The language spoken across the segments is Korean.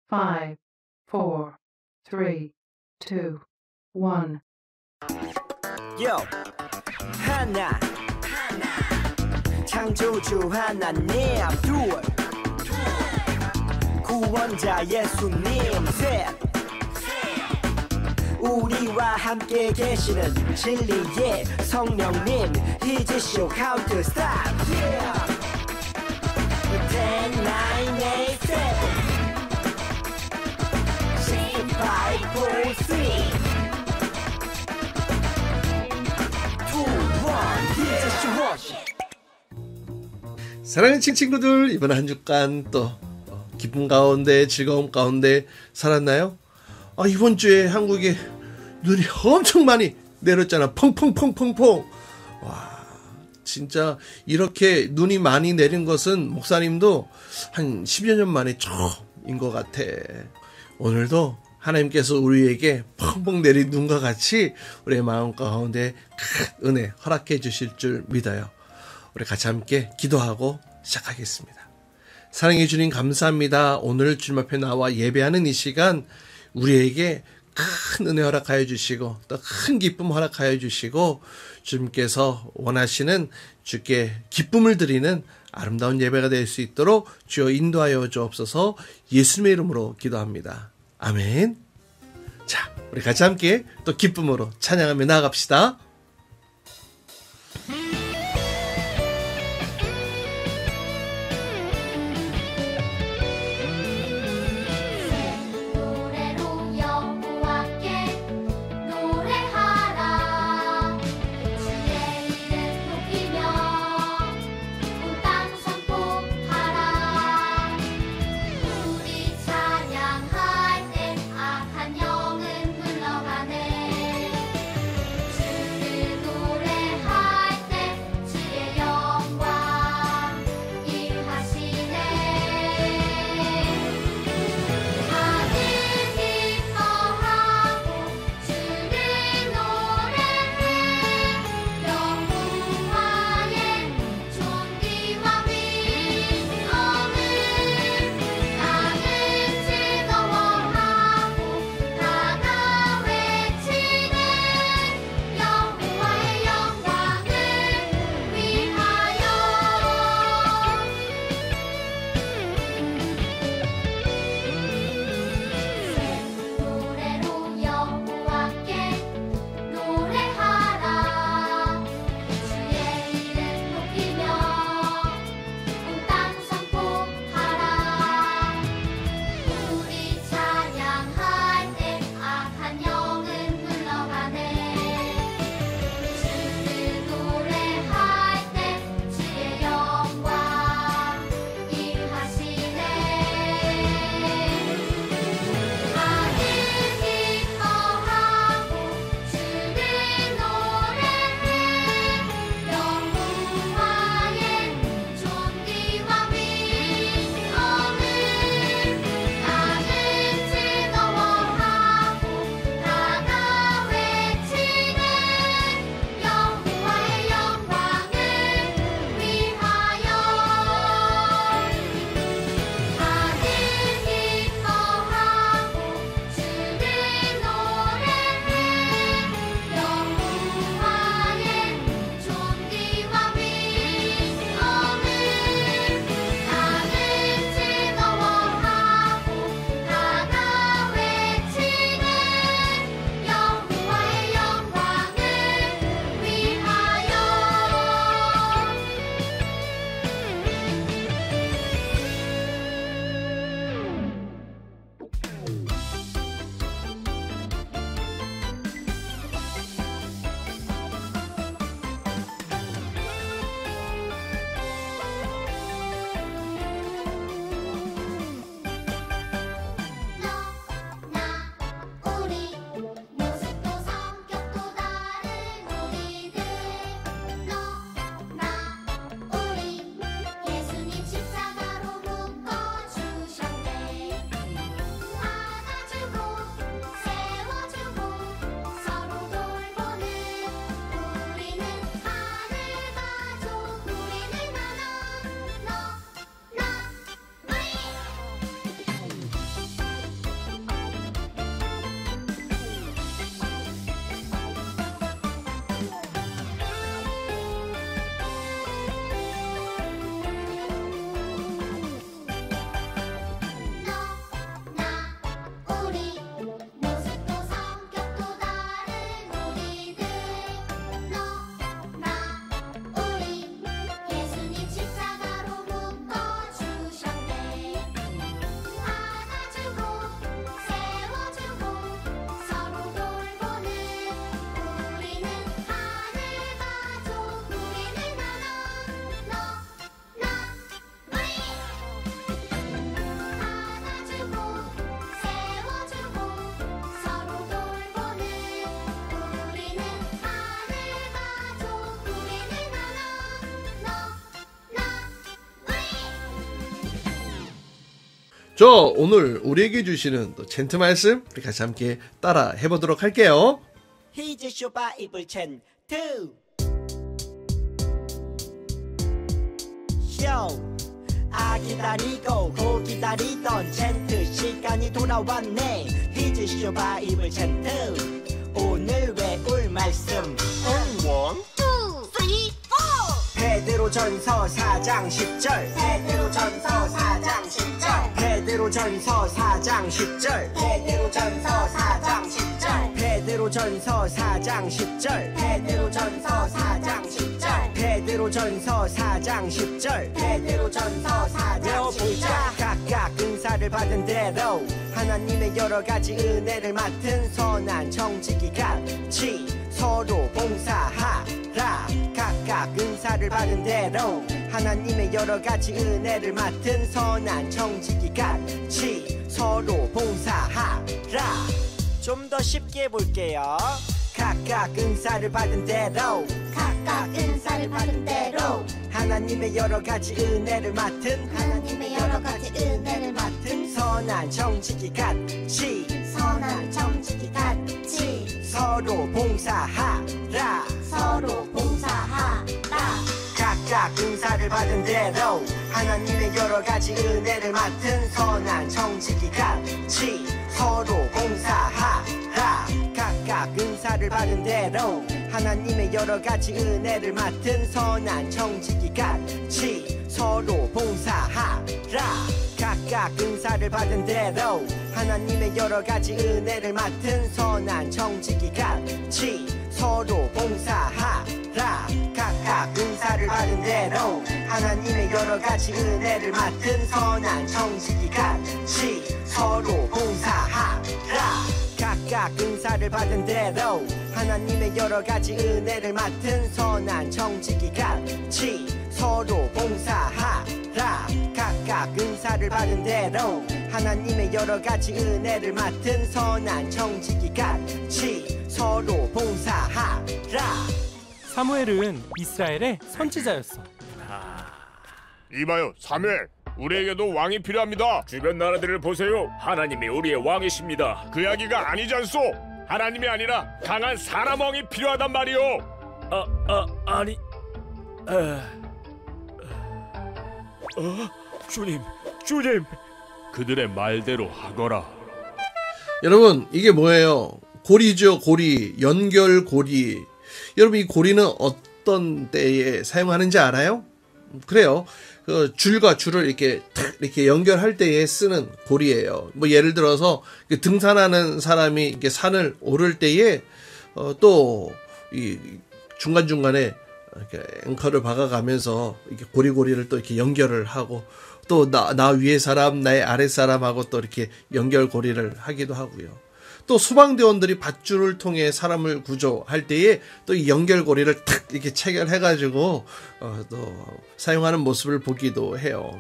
5, 4, 3, 2, 1. Yo, 하나, 창조주 하나님, 둘, 구원자 예수님, 셋, 우리와 함께 계시는 진리의 성령님, 이제 show how to stop. Yeah. 10, 9, 8, 7, 6, 5, 4, 3, 2, 1, 이제 show. 사랑하는 친구들, 이번 한 주간 또 기쁨 가운데 즐거움 가운데 살았나요? 이번 주에 한국에 눈이 엄청 많이 내렸잖아. 펑펑펑펑펑. 와, 진짜 이렇게 눈이 많이 내린 것은 목사님도 한 10여 년 만에 처음인 것 같아. 오늘도 하나님께서 우리에게 펑펑 내린 눈과 같이 우리의 마음 가운데 큰 은혜 허락해 주실 줄 믿어요. 우리 같이 함께 기도하고 시작하겠습니다. 사랑해 주님 감사합니다. 오늘 주님 앞에 나와 예배하는 이 시간 우리에게 큰 은혜 허락하여 주시고 또 큰 기쁨 허락하여 주시고 주님께서 원하시는 주께 기쁨을 드리는 아름다운 예배가 될 수 있도록 주여 인도하여 주옵소서. 예수님의 이름으로 기도합니다. 아멘. 자, 우리 같이 함께 또 기쁨으로 찬양하며 나아갑시다. 찬양할 땐 악한 영은 물러가네. 저 오늘 우리에게 주시는 또 챈트 말씀 우리 같이 함께 따라 해보도록 할게요. 히즈쇼 바이블 챈트 쇼 기다리고 고 기다리던 챈트 시간이 돌아왔네. 히즈쇼 바이블 챈트 오늘 외울 말씀 원 베드로전서 4장 10절 베드로전서 4장 10절 베드로전서 4장 10절 베드로전서 4장 10절 베드로전서 4장 10절 베드로전서 4장 10절 베드로전서 4장 10절 베드로전서 4장 10절 각각 은사를 받은 대로 하나님의 여러 가지 은혜를 맡은 선한 청지기 같이 서로 봉사하라. 각각 은사를 받은 대로 하나님의 여러 가지 은혜를 맡은 선한 청지기 같이 서로 봉사하라. 좀 더 쉽게 볼게요. 각각 은사를 받은 대로 각각 은사를 받은 대로 하나님의 여러 가지 은혜를 맡은 하나님의 여러 가지 은혜를 맡은 선한 청지기 같이 선한 청지기 같이 서로 봉사하라. 서로 봉사하라. 각각 은사를 받은 대로 하나님의 여러 가지 은혜를 맡은 선한 청지기 같이 서로 봉사하라. 각각 은사를 받은 대로 하나님의 여러 가지 은혜를 맡은 선한 청지기 같이 서로 봉사하라. 각각 은사를 받은 대로 하나님의 여러 가지 은혜를 맡은 선한 청지기 같이 서로 봉사하라. 각각 은사를 받은 대로 하나님의 여러 가지 은혜를 맡은 선한 청지기 같이 서로 봉사하라. 각각 은사를 받은 대로 하나님의 여러 가지 은혜를 맡은 선한 청지기 같이 서로 봉사하라. 각각 은사를 받은 대로 하나님의 여러 가지 은혜를 맡은 선한 청지기 같이 서로 봉사하라. 사무엘은 이스라엘의 선지자였어. 이봐요, 사무엘. 우리에게도 왕이 필요합니다. 주변 나라들을 보세요. 하나님이 우리의 왕이십니다. 그 이야기가 아니잖소. 하나님이 아니라 강한 사람 왕이 필요하단 말이오. 아니. 주님. 그들의 말대로 하거라. 여러분 이게 뭐예요? 고리죠. 고리. 연결고리. 여러분 이 고리는 어떤 때에 사용하는지 알아요? 그래요. 그 줄과 줄을 이렇게 연결할 때에 쓰는 고리예요. 뭐 예를 들어서 등산하는 사람이 이렇게 산을 오를 때에 또 이 중간중간에 이렇게 앵커를 박아가면서 이렇게 고리고리를 또 이렇게 연결을 하고 또 나 위에 사람, 나의 아래 사람하고 또 이렇게 연결고리를 하기도 하고요. 또 소방대원들이 밧줄을 통해 사람을 구조할 때에 또 이 연결고리를 탁 이렇게 체결해가지고 또 사용하는 모습을 보기도 해요.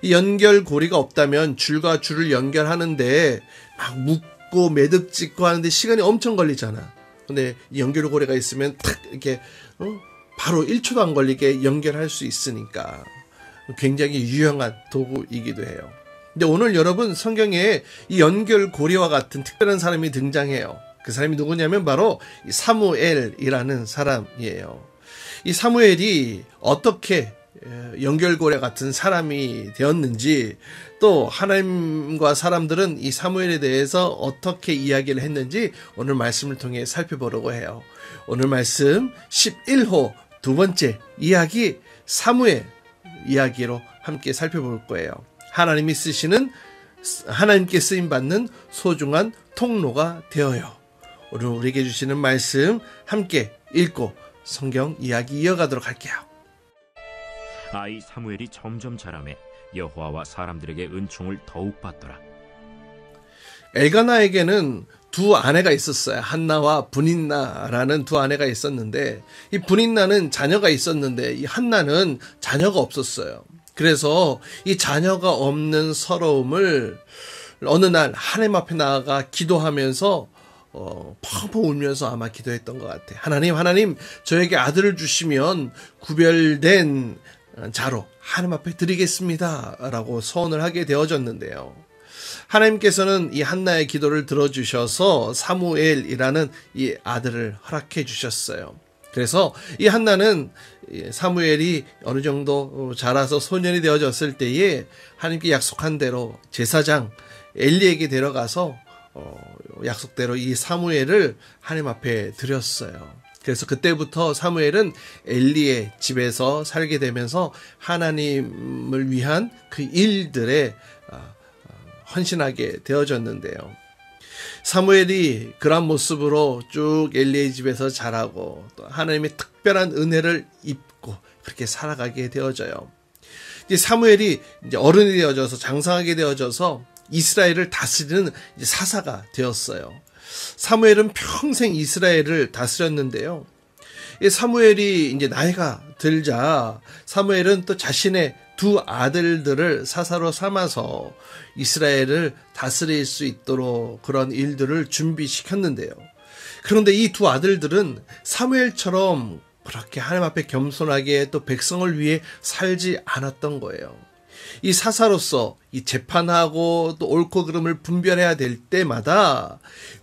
이 연결고리가 없다면 줄과 줄을 연결하는데 막 묶고 매듭 짓고 하는데 시간이 엄청 걸리잖아. 근데 이 연결고리가 있으면 탁 이렇게 바로 1초도 안 걸리게 연결할 수 있으니까 굉장히 유용한 도구이기도 해요. 근데 오늘 여러분 성경에 이 연결고리와 같은 특별한 사람이 등장해요. 그 사람이 누구냐면 바로 이 사무엘이라는 사람이에요. 이 사무엘이 어떻게 연결고리 같은 사람이 되었는지 또 하나님과 사람들은 이 사무엘에 대해서 어떻게 이야기를 했는지 오늘 말씀을 통해 살펴보려고 해요. 오늘 말씀 11호 두 번째 이야기 사무엘 이야기로 함께 살펴볼 거예요. 하나님이 쓰시는 하나님께 쓰임받는 소중한 통로가 되어요. 오늘 우리에게 주시는 말씀 함께 읽고 성경 이야기 이어가도록 할게요. 아이 사무엘이 점점 자라매 여호와와 사람들에게 은총을 더욱 받더라. 엘가나에게는 두 아내가 있었어요. 한나와 브닌나라는 두 아내가 있었는데 이 브닌나는 자녀가 있었는데 이 한나는 자녀가 없었어요. 그래서 이 자녀가 없는 서러움을 어느 날 하나님 앞에 나아가 기도하면서 펑펑 울면서 아마 기도했던 것 같아요. 하나님 저에게 아들을 주시면 구별된 자로 하나님 앞에 드리겠습니다 라고 소원을 하게 되어졌는데요. 하나님께서는 이 한나의 기도를 들어주셔서 사무엘이라는 이 아들을 허락해 주셨어요. 그래서 이 한나는 사무엘이 어느 정도 자라서 소년이 되어졌을 때에 하나님께 약속한 대로 제사장 엘리에게 데려가서 약속대로 이 사무엘을 하나님 앞에 드렸어요. 그래서 그때부터 사무엘은 엘리의 집에서 살게 되면서 하나님을 위한 그 일들에 헌신하게 되어졌는데요. 사무엘이 그런 모습으로 쭉 엘리의 집에서 자라고 또 하나님의 특별한 은혜를 입고 그렇게 살아가게 되어져요. 이제 사무엘이 이제 어른이 되어져서 장성하게 되어져서 이스라엘을 다스리는 이제 사사가 되었어요. 사무엘은 평생 이스라엘을 다스렸는데요. 이 사무엘이 이제 나이가 들자 사무엘은 또 자신의 두 아들들을 사사로 삼아서 이스라엘을 다스릴 수 있도록 그런 일들을 준비시켰는데요. 그런데 이 두 아들들은 사무엘처럼 그렇게 하나님 앞에 겸손하게 또 백성을 위해 살지 않았던 거예요. 이 사사로서 이 재판하고 또 옳고 그름을 분별해야 될 때마다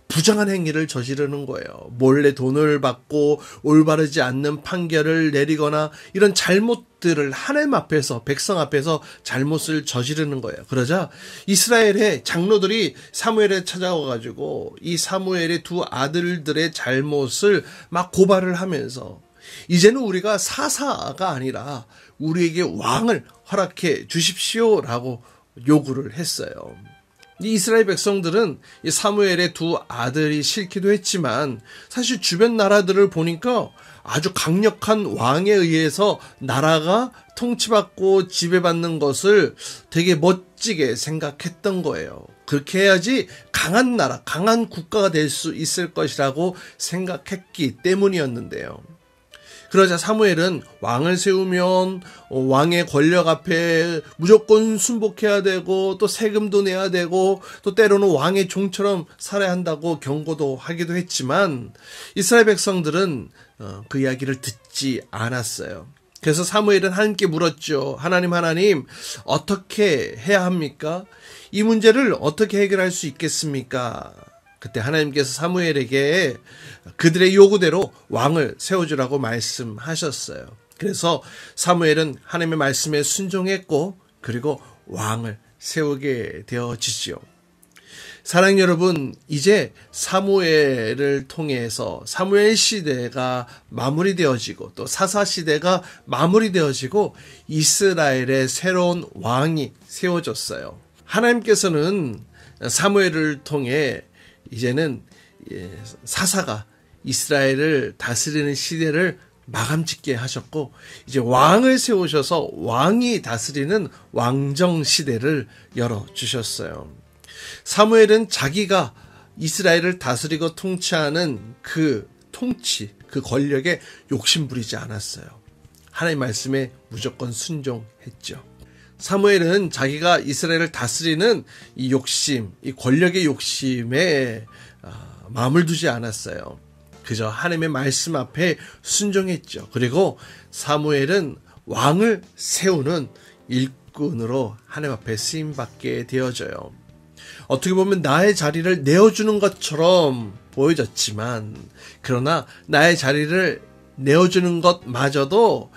부정한 행위를 저지르는 거예요. 몰래 돈을 받고 올바르지 않는 판결을 내리거나 이런 잘못들을 하나님 앞에서 백성 앞에서 잘못을 저지르는 거예요. 그러자 이스라엘의 장로들이 사무엘에 찾아와가지고 이 사무엘의 두 아들들의 잘못을 막 고발을 하면서 이제는 우리가 사사가 아니라 우리에게 왕을 허락해 주십시오라고 요구를 했어요. 이 이스라엘 백성들은 이 사무엘의 두 아들이 싫기도 했지만 사실 주변 나라들을 보니까 아주 강력한 왕에 의해서 나라가 통치받고 지배받는 것을 되게 멋지게 생각했던 거예요. 그렇게 해야지 강한 나라, 강한 국가가 될 수 있을 것이라고 생각했기 때문이었는데요. 그러자 사무엘은 왕을 세우면 왕의 권력 앞에 무조건 순복해야 되고 또 세금도 내야 되고 또 때로는 왕의 종처럼 살아야 한다고 경고도 하기도 했지만 이스라엘 백성들은 그 이야기를 듣지 않았어요. 그래서 사무엘은 하나님께 물었죠. 하나님 어떻게 해야 합니까? 이 문제를 어떻게 해결할 수 있겠습니까? 그때 하나님께서 사무엘에게 그들의 요구대로 왕을 세워주라고 말씀하셨어요. 그래서 사무엘은 하나님의 말씀에 순종했고 그리고 왕을 세우게 되어지지요. 사랑하는 여러분, 이제 사무엘을 통해서 사무엘 시대가 마무리되어지고 또 사사 시대가 마무리되어지고 이스라엘의 새로운 왕이 세워졌어요. 하나님께서는 사무엘을 통해 이제는 사사가 이스라엘을 다스리는 시대를 마감짓게 하셨고 이제 왕을 세우셔서 왕이 다스리는 왕정 시대를 열어주셨어요. 사무엘은 자기가 이스라엘을 다스리고 통치하는 그 통치, 그 권력에 욕심 부리지 않았어요. 하나님의 말씀에 무조건 순종했죠. 사무엘은 자기가 이스라엘을 다스리는 이 욕심, 이 권력의 욕심에 마음을 두지 않았어요. 그저 하나님의 말씀 앞에 순종했죠. 그리고 사무엘은 왕을 세우는 일꾼으로 하나님 앞에 쓰임받게 되어져요. 어떻게 보면 나의 자리를 내어주는 것처럼 보여졌지만 그러나 나의 자리를 내어주는 것마저도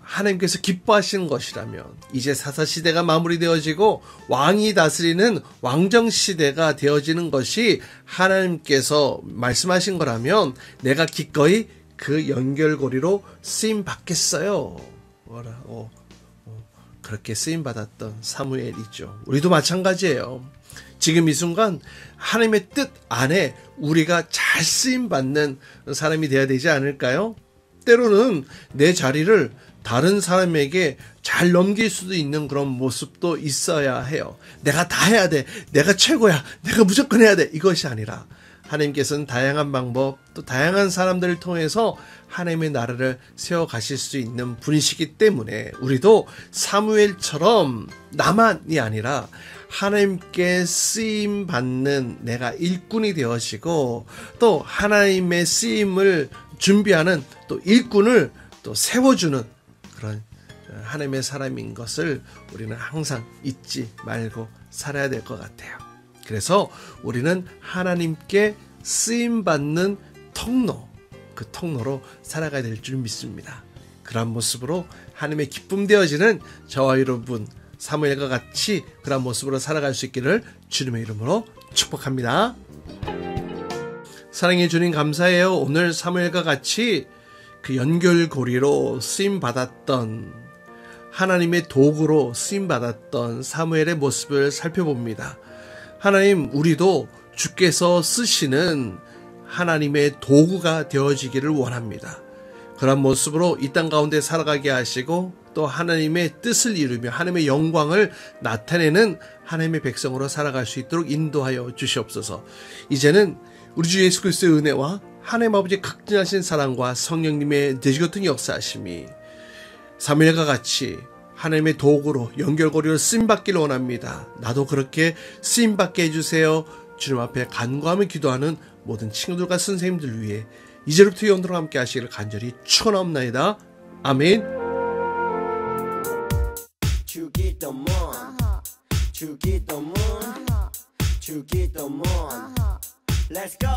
하나님께서 기뻐하시는 것이라면 이제 사사시대가 마무리되어지고 왕이 다스리는 왕정시대가 되어지는 것이 하나님께서 말씀하신 거라면 내가 기꺼이 그 연결고리로 쓰임받겠어요. 그렇게 쓰임받았던 사무엘이죠. 우리도 마찬가지예요. 지금 이 순간 하나님의 뜻 안에 우리가 잘 쓰임받는 사람이 되어야 되지 않을까요? 때로는 내 자리를 다른 사람에게 잘 넘길 수도 있는 그런 모습도 있어야 해요. 내가 다 해야 돼. 내가 최고야. 내가 무조건 해야 돼. 이것이 아니라 하나님께서는 다양한 방법 또 다양한 사람들을 통해서 하나님의 나라를 세워가실 수 있는 분이시기 때문에 우리도 사무엘처럼 나만이 아니라 하나님께 쓰임받는 내가 일꾼이 되어지고 또 하나님의 쓰임을 준비하는 또 일꾼을 또 세워주는 그런 하나님의 사람인 것을 우리는 항상 잊지 말고 살아야 될 것 같아요. 그래서 우리는 하나님께 쓰임받는 통로, 그 통로로 살아가야 될 줄 믿습니다. 그런 모습으로 하나님의 기쁨 되어지는 저와 여러분 사무엘과 같이 그런 모습으로 살아갈 수 있기를 주님의 이름으로 축복합니다. 사랑해 주님 감사해요. 오늘 사무엘과 같이 그 연결고리로 쓰임받았던 하나님의 도구로 쓰임받았던 사무엘의 모습을 살펴봅니다. 하나님, 우리도 주께서 쓰시는 하나님의 도구가 되어지기를 원합니다. 그런 모습으로 이 땅 가운데 살아가게 하시고 또 하나님의 뜻을 이루며 하나님의 영광을 나타내는 하나님의 백성으로 살아갈 수 있도록 인도하여 주시옵소서. 이제는 우리 주 예수 그리스도의 은혜와 하나님 아버지의 극진하신 사랑과 성령님의 되시같은 역사하심이 사무엘과 같이 하나님의 도구로 연결고리로 쓰임받기를 원합니다. 나도 그렇게 쓰임받게 해주세요. 주님 앞에 간구하며 기도하는 모든 친구들과 선생님들 위해 이제부터 영원토록 함께 하시기를 간절히 축원하옵나이다. 아멘. 주기도문 주기도문 주기도문 Let's go.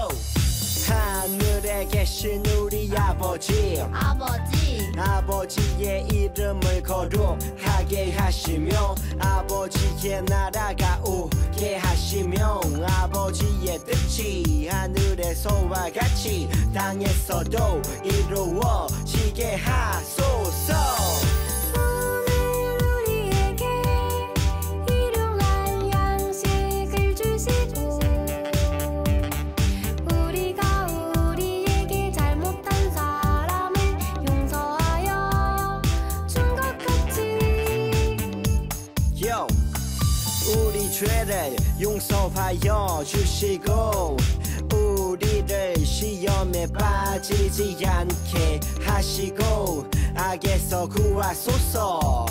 하늘에 계신 우리 아버지 아버지의 이름을 거룩하게 하시며 아버지의 나라가 오게 하시며 아버지의 뜻이 하늘에서와 같이 땅에서도 이루어지게 하소서. 죄를 용서하여 주시고 우리를 시험에 빠지지 않게 하시고 악에서 구하소서.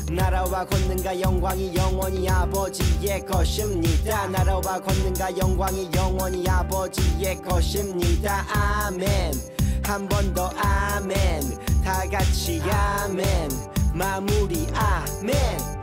나라와 권능과 영광이 영원히 아버지의 것입니다. 나라와 권능과 영광이 영원히 아버지의 것입니다. 아멘. 한 번 더 아멘. 다 같이 아멘. 마무리 아멘.